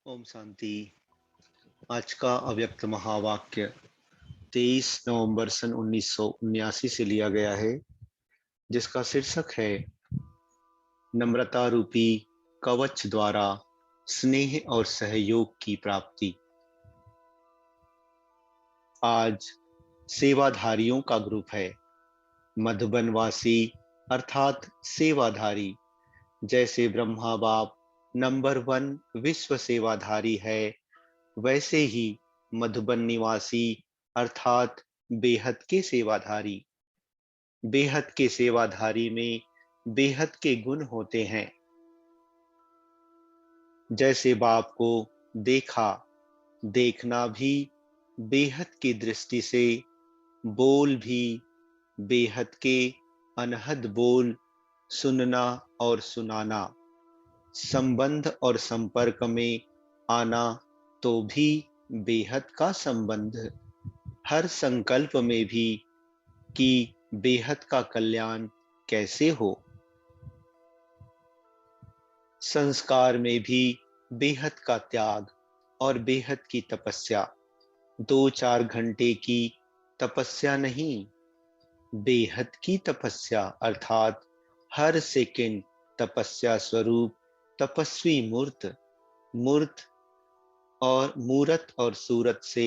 ओम शांति। आज का अव्यक्त महावाक्य 23 नवंबर सन 1979 से लिया गया है, जिसका शीर्षक है नम्रता रूपी कवच द्वारा स्नेह और सहयोग की प्राप्ति। आज सेवाधारियों का ग्रुप है। मधुबनवासी अर्थात सेवाधारी, जैसे ब्रह्मा बाप नंबर 1 विश्व सेवाधारी है, वैसे ही मधुबन निवासी अर्थात बेहद के सेवाधारी। बेहद के सेवाधारी में बेहद के गुण होते हैं। जैसे बाप को देखा, देखना भी बेहद की दृष्टि से, बोल भी बेहद के अनहद बोल, सुनना और सुनाना, संबंध और संपर्क में आना तो भी बेहद का संबंध। हर संकल्प में भी कि बेहद का कल्याण कैसे हो। संस्कार में भी बेहद का त्याग और बेहद की तपस्या। 2-4 घंटे की तपस्या नहीं, बेहद की तपस्या अर्थात हर सेकंड तपस्या स्वरूप तपस्वी मूर्त, मूर्त और मूरत और सूरत से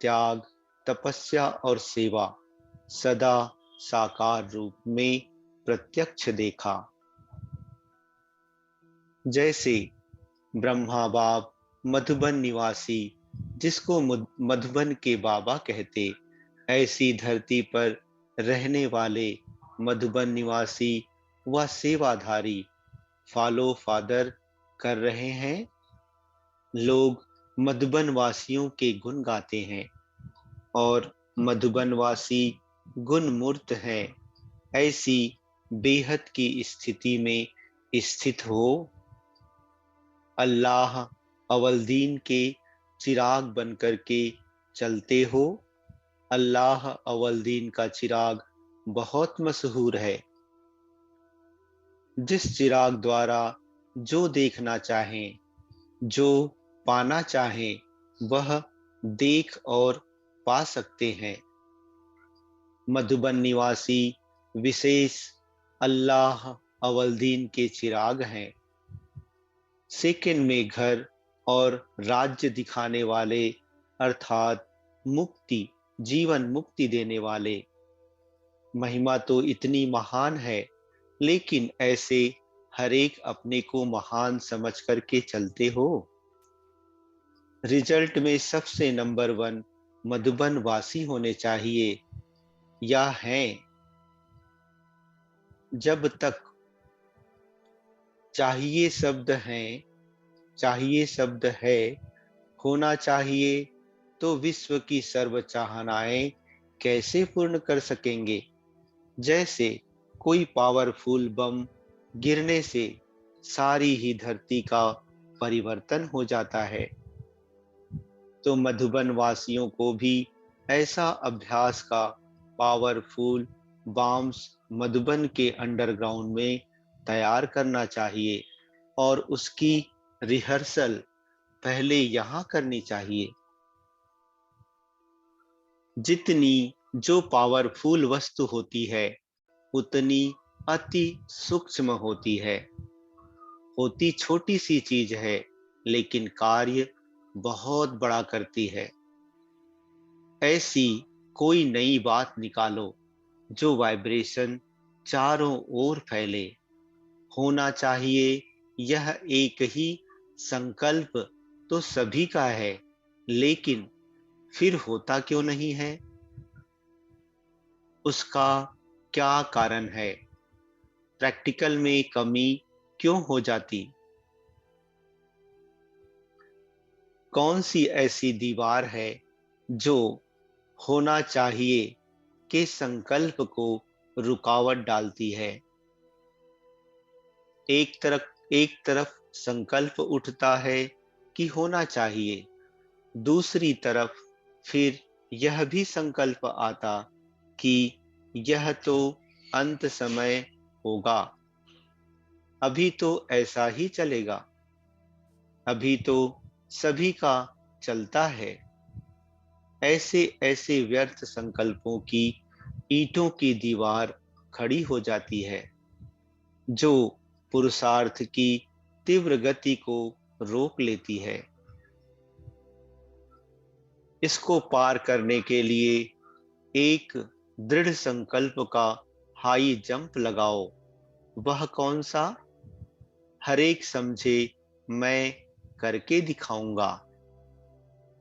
त्याग, तपस्या और सेवा सदा साकार रूप में प्रत्यक्ष देखा। जैसे ब्रह्मा बाप मधुबन निवासी, जिसको मधुबन के बाबा कहते, ऐसी धरती पर रहने वाले मधुबन निवासी व सेवाधारी फॉलो फादर कर रहे हैं। लोग मधुबन वासियों के गुण गाते हैं और मधुबन वासी गुण मूर्त हैं। ऐसी बेहद की स्थिति में स्थित हो। अल्लाह अवलदीन के चिराग बनकर के चलते हो। अल्लाह अवलदीन का चिराग बहुत मशहूर है। जिस चिराग द्वारा जो देखना चाहें, जो पाना चाहें, वह देख और पा सकते हैं। मधुबन निवासी विशेष अल्लाह अवलदीन के चिराग हैं। सेकंड में घर और राज्य दिखाने वाले अर्थात मुक्ति, जीवन मुक्ति देने वाले। महिमा तो इतनी महान है, लेकिन ऐसे हर एक अपने को महान समझ करके चलते हो। रिजल्ट में सबसे नंबर 1 मधुबन वासी होने चाहिए या हैं। जब तक चाहिए शब्द हैं, चाहिए शब्द है, होना चाहिए, तो विश्व की सर्व चाहनाएं कैसे पूर्ण कर सकेंगे। जैसे कोई पावरफुल बम गिरने से सारी ही धरती का परिवर्तन हो जाता है, तो मधुबन वासियों को भी ऐसा अभ्यास का पावरफुल बॉम्ब्स मधुबन के अंडरग्राउंड में तैयार करना चाहिए और उसकी रिहर्सल पहले यहाँ करनी चाहिए। जितनी जो पावरफुल वस्तु होती है, उतनी अति सूक्ष्म होती है। होती छोटी सी चीज है, लेकिन कार्य बहुत बड़ा करती है। ऐसी कोई नई बात निकालो जो वाइब्रेशन चारों ओर फैले। होना चाहिए यह एक ही संकल्प तो सभी का है, लेकिन फिर होता क्यों नहीं है? उसका क्या कारण है? प्रैक्टिकल में कमी क्यों हो जाती? कौन सी ऐसी दीवार है जो होना चाहिए के संकल्प को रुकावट डालती है? एक तरफ संकल्प उठता है कि होना चाहिए, दूसरी तरफ फिर यह भी संकल्प आता कि यह तो अंत समय होगा, अभी तो ऐसा ही चलेगा, अभी तो सभी का चलता है। ऐसे ऐसे व्यर्थ संकल्पों की ईंटों की दीवार खड़ी हो जाती है, जो पुरुषार्थ की तीव्र गति को रोक लेती है। इसको पार करने के लिए एक दृढ़ संकल्प का हाई जंप लगाओ। वह कौन सा? हर एक समझे मैं करके दिखाऊंगा।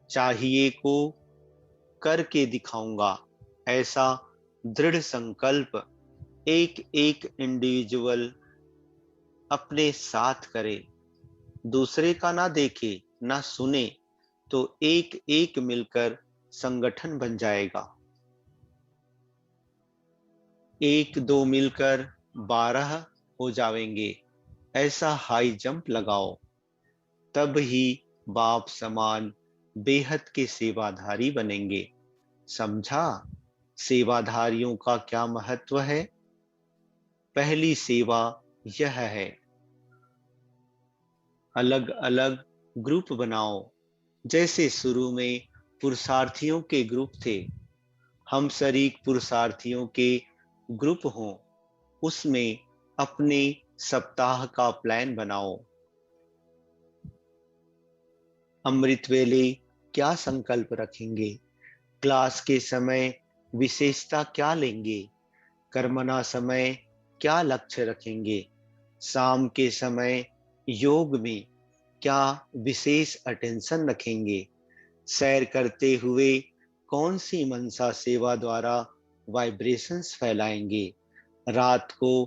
चाहिए को करके दिखाऊंगा। ऐसा दृढ़ संकल्प एक एक इंडिविजुअल अपने साथ करे, दूसरे का ना देखे ना सुने, तो एक एक मिलकर संगठन बन जाएगा। एक दो मिलकर 12 हो जाएंगे। ऐसा हाई जंप लगाओ, तब ही बाप समान बेहद के सेवाधारी बनेंगे। समझा सेवाधारियों का क्या महत्व है? पहली सेवा यह है, अलग अलग ग्रुप बनाओ। जैसे शुरू में पुरुषार्थियों के ग्रुप थे, हम शरीक पुरुषार्थियों के ग्रुप हों, उसमें अपने सप्ताह का प्लान बनाओ। अमृत वेले क्या संकल्प रखेंगे? क्लास के समय विशेषता क्या लेंगे? कर्मणा समय क्या लक्ष्य रखेंगे? शाम के समय योग में क्या विशेष अटेंशन रखेंगे? सैर करते हुए कौन सी मनसा सेवा द्वारा वाइब्रेशंस फैलाएंगे? रात को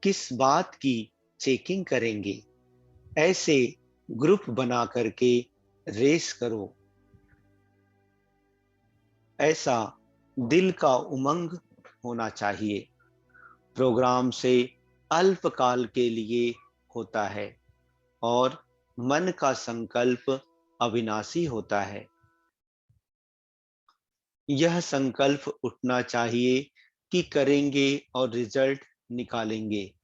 किस बात की चेकिंग करेंगे? ऐसे ग्रुप बना करके रेस करो। ऐसा दिल का उमंग होना चाहिए। प्रोग्राम से अल्पकाल के लिए होता है और मन का संकल्प अविनाशी होता है। यह संकल्प उठना चाहिए कि करेंगे और रिजल्ट निकालेंगे,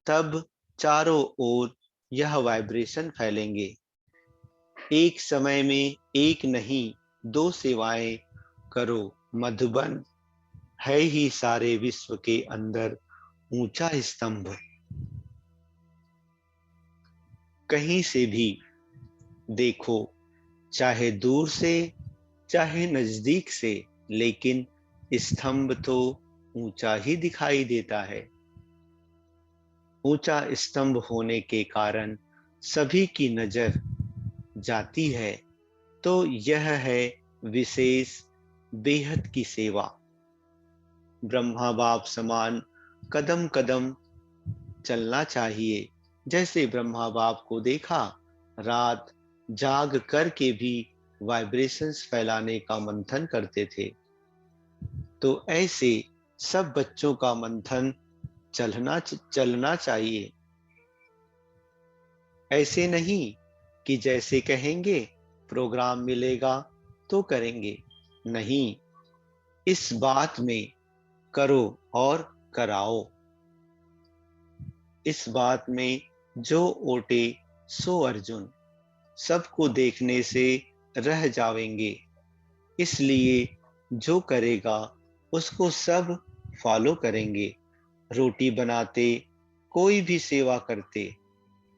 तब चारों ओर यह वाइब्रेशन फैलेंगे। एक समय में एक नहीं, दो सेवाएं करो। मधुबन है ही सारे विश्व के अंदर ऊंचा स्तंभ। कहीं से भी देखो, चाहे दूर से चाहे नजदीक से, लेकिन स्तंभ तो ऊंचा ही दिखाई देता है। ऊंचा स्तंभ होने के कारण सभी की नजर जाती है। तो यह है विशेष बेहद की सेवा। ब्रह्मा बाप समान कदम कदम चलना चाहिए। जैसे ब्रह्मा बाप को देखा, रात जाग करके भी वाइब्रेशंस फैलाने का मंथन करते थे, तो ऐसे सब बच्चों का मंथन चलना चाहिए। ऐसे नहीं कि जैसे कहेंगे प्रोग्राम मिलेगा तो करेंगे। नहीं, इस बात में करो और कराओ। इस बात में जो ओटे सो अर्जुन, सबको देखने से रह जावेंगे। इसलिए जो करेगा उसको सब फॉलो करेंगे। रोटी बनाते, कोई भी सेवा करते,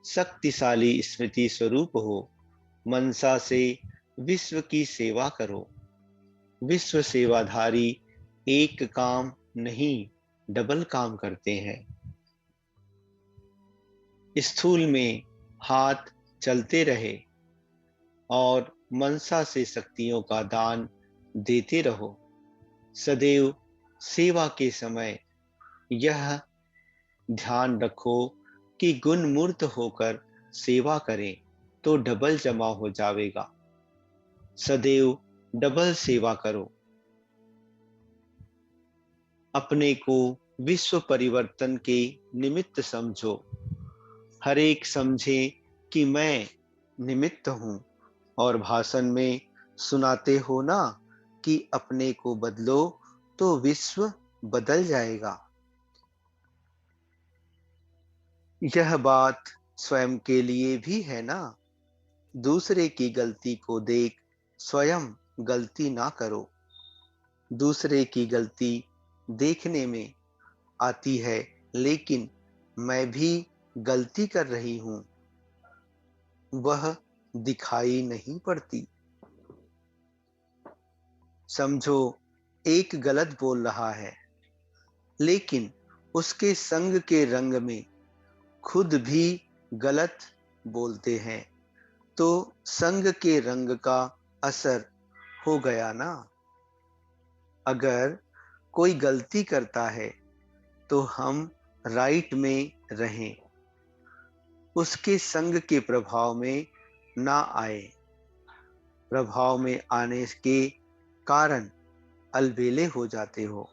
शक्तिशाली स्मृति स्वरूप हो। मनसा से विश्व की सेवा करो। विश्व सेवाधारी एक काम नहीं, डबल काम करते हैं। स्थूल में हाथ चलते रहे और मनसा से शक्तियों का दान देते रहो। सदैव सेवा के समय यह ध्यान रखो कि गुण मूर्त होकर सेवा करें तो डबल जमा हो जाएगा। सदैव डबल सेवा करो। अपने को विश्व परिवर्तन के निमित्त समझो। हर एक समझे कि मैं निमित्त हूं। और भाषण में सुनाते हो ना कि अपने को बदलो तो विश्व बदल जाएगा। यह बात स्वयं के लिए भी है ना। दूसरे की गलती को देख स्वयं गलती ना करो। दूसरे की गलती देखने में आती है, लेकिन मैं भी गलती कर रही हूं, वह दिखाई नहीं पड़ती। समझो, एक गलत बोल रहा है, लेकिन उसके संग के रंग में खुद भी गलत बोलते हैं, तो संग के रंग का असर हो गया ना। अगर कोई गलती करता है तो हम राइट में रहें, उसके संग के प्रभाव में ना आए। प्रभाव में आने के कारण अलबेले हो जाते हो।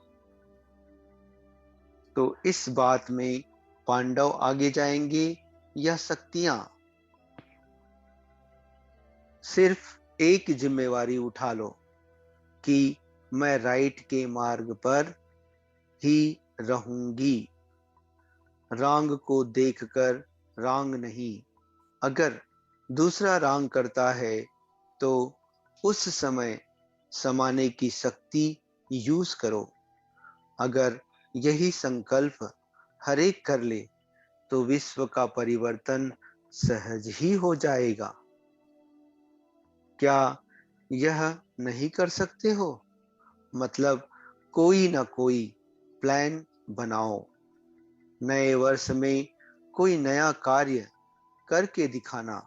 तो इस बात में पांडव आगे जाएंगे या शक्तियां? सिर्फ एक जिम्मेवारी उठा लो कि मैं राइट के मार्ग पर ही रहूंगी, रॉन्ग को देखकर रॉन्ग नहीं। अगर दूसरा रॉन्ग करता है तो उस समय समाने की शक्ति यूज करो। अगर यही संकल्प हर एक कर ले तो विश्व का परिवर्तन सहज ही हो जाएगा। क्या यह नहीं कर सकते हो? मतलब कोई ना कोई प्लान बनाओ, नए वर्ष में कोई नया कार्य करके दिखाना।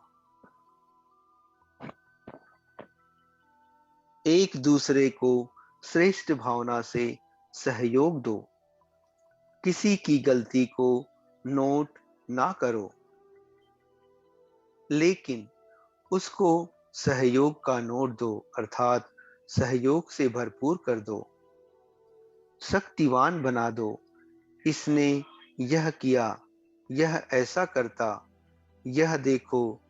एक दूसरे को श्रेष्ठ भावना से सहयोग दो। किसी की गलती को नोट ना करो, लेकिन उसको सहयोग का नोट दो, अर्थात सहयोग से भरपूर कर दो, शक्तिवान बना दो। इसने यह किया, यह ऐसा करता, यह देखो,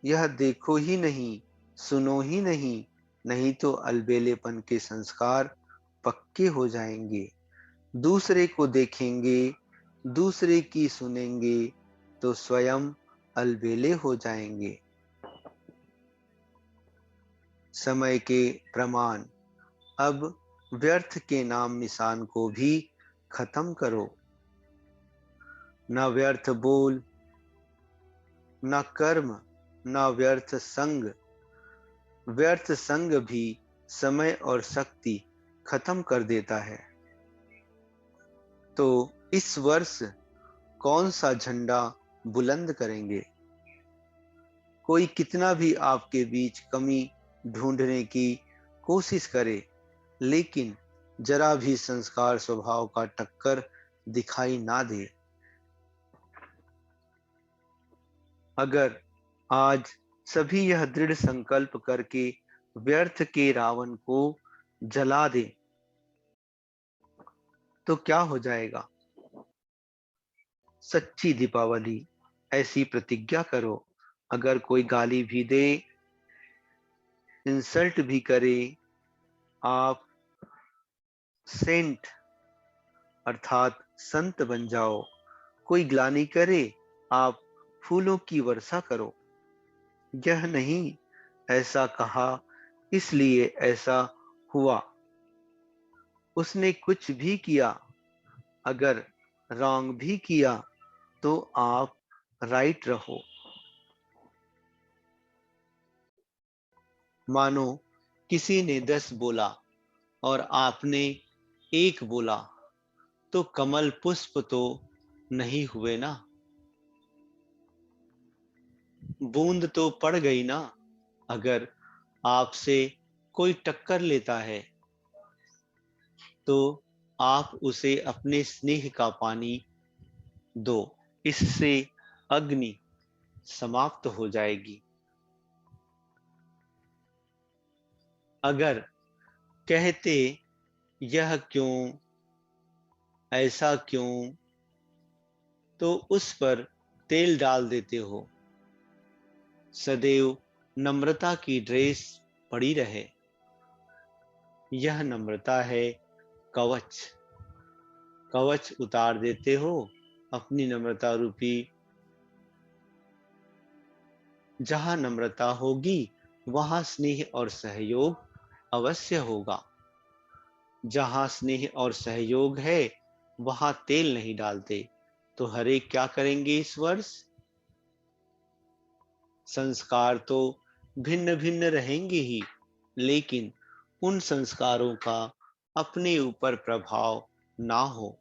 यह देखो ही नहीं, सुनो ही नहीं, नहीं तो अलबेलेपन के संस्कार पक्के हो जाएंगे। दूसरे को देखेंगे, दूसरे की सुनेंगे तो स्वयं अलबेले हो जाएंगे। समय के प्रमाण। अब व्यर्थ के नाम निशान को भी खत्म करो। न व्यर्थ बोल, न कर्म, न व्यर्थ संग। व्यर्थ संग भी समय और शक्ति खत्म कर देता है। तो इस वर्ष कौन सा झंडा बुलंद करेंगे? कोई कितना भी आपके बीच कमी ढूंढने की कोशिश करे, लेकिन जरा भी संस्कार स्वभाव का टक्कर दिखाई ना दे। अगर आज सभी यह दृढ़ संकल्प करके व्यर्थ के रावण को जला दे तो क्या हो जाएगा? सच्ची दीपावली। ऐसी प्रतिज्ञा करो, अगर कोई गाली भी दे, इंसल्ट भी करे, आप सेंट अर्थात संत बन जाओ। कोई ग्लानि करे, आप फूलों की वर्षा करो। यह नहीं ऐसा कहा इसलिए ऐसा हुआ, उसने कुछ भी किया, अगर रॉन्ग भी किया तो आप राइट रहो। मानो किसी ने 10 बोला और आपने एक बोला, तो कमल पुष्प तो नहीं हुए ना, बूंद तो पड़ गई ना। अगर आपसे कोई टक्कर लेता है तो आप उसे अपने स्नेह का पानी दो, इससे अग्नि समाप्त हो जाएगी। अगर कहते यह क्यों, ऐसा क्यों, तो उस पर तेल डाल देते हो। सदैव नम्रता की ड्रेस पड़ी रहे। यह नम्रता है कवच। कवच उतार देते हो, अपनी नम्रता रूपी जहां नम्रता होगी वहां स्नेह और सहयोग अवश्य होगा। जहां स्नेह और सहयोग है वहां तेल नहीं डालते। तो हरे क्या करेंगे इस वर्ष? संस्कार तो भिन्न भिन्न रहेंगे ही, लेकिन उन संस्कारों का अपने ऊपर प्रभाव ना हो।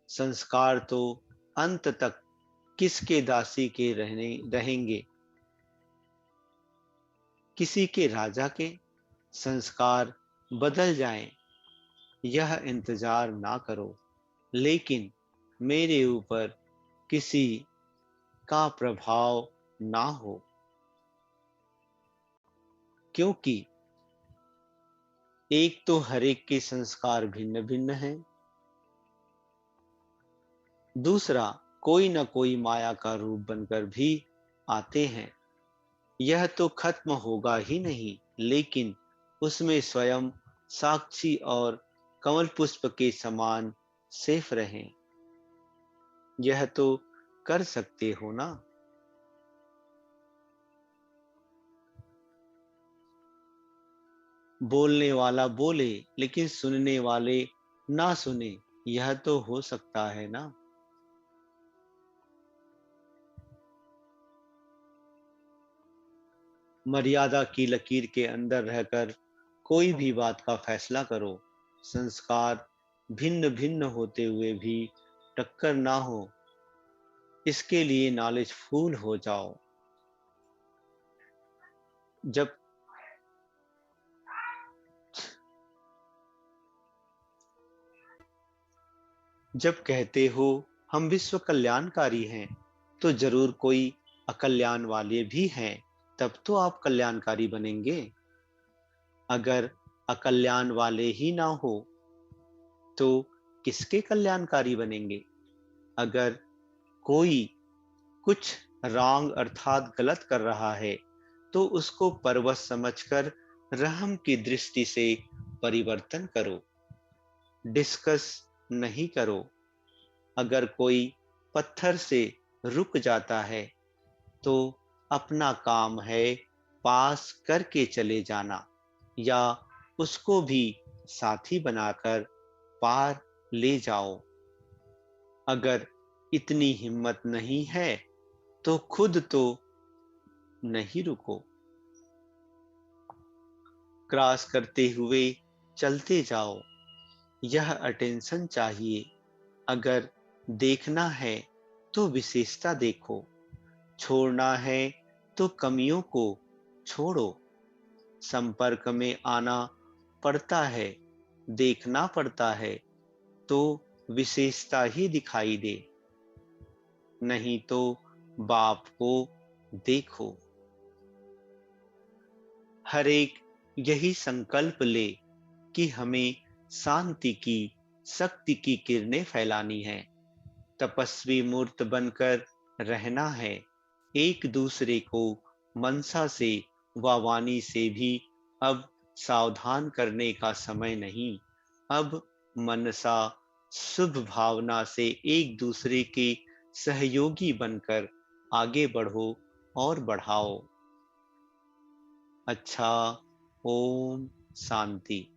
संस्कार तो अंत तक किसके दासी के रहने रहेंगे? किसी के राजा के। संस्कार बदल जाएं, यह इंतजार ना करो, लेकिन मेरे ऊपर किसी का प्रभाव ना हो, क्योंकि एक तो हर एक के संस्कार भिन्न भिन्न हैं। दूसरा, कोई न कोई माया का रूप बनकर भी आते हैं। यह तो खत्म होगा ही नहीं, लेकिन उसमें स्वयं साक्षी और कमल पुष्प के समान सेफ रहें। यह तो कर सकते हो ना? बोलने वाला बोले लेकिन सुनने वाले ना सुने, यह तो हो सकता है ना? मर्यादा की लकीर के अंदर रहकर कोई भी बात का फैसला करो। संस्कार भिन्न भिन्न होते हुए भी टक्कर ना हो, इसके लिए नॉलेजफुल हो जाओ। जब जब कहते हो हम विश्व कल्याणकारी हैं, तो जरूर कोई अकल्याण वाले भी हैं, तब तो आप कल्याणकारी बनेंगे। अगर अकल्याण वाले ही ना हो तो किसके कल्याणकारी बनेंगे? अगर कोई कुछ रॉन्ग अर्थात गलत कर रहा है तो उसको परवश समझकर रहम की दृष्टि से परिवर्तन करो, डिस्कस नहीं करो। अगर कोई पत्थर से रुक जाता है तो अपना काम है पास करके चले जाना, या उसको भी साथी बनाकर पार ले जाओ। अगर इतनी हिम्मत नहीं है तो खुद तो नहीं रुको, क्रॉस करते हुए चलते जाओ। यह अटेंशन चाहिए। अगर देखना है तो विशेषता देखो, छोड़ना है तो कमियों को छोड़ो। संपर्क में आना पड़ता है, देखना पड़ता है, तो विशेषता ही दिखाई दे, नहीं तो बाप को देखो। हर एक यही संकल्प ले कि हमें शांति की, शक्ति की किरणें फैलानी है, तपस्वी मूर्त बनकर रहना है। एक दूसरे को मनसा से व वाणी से भी अब सावधान करने का समय नहीं। अब मनसा शुभ भावना से एक दूसरे के सहयोगी बनकर आगे बढ़ो और बढ़ाओ। अच्छा, ओम शांति।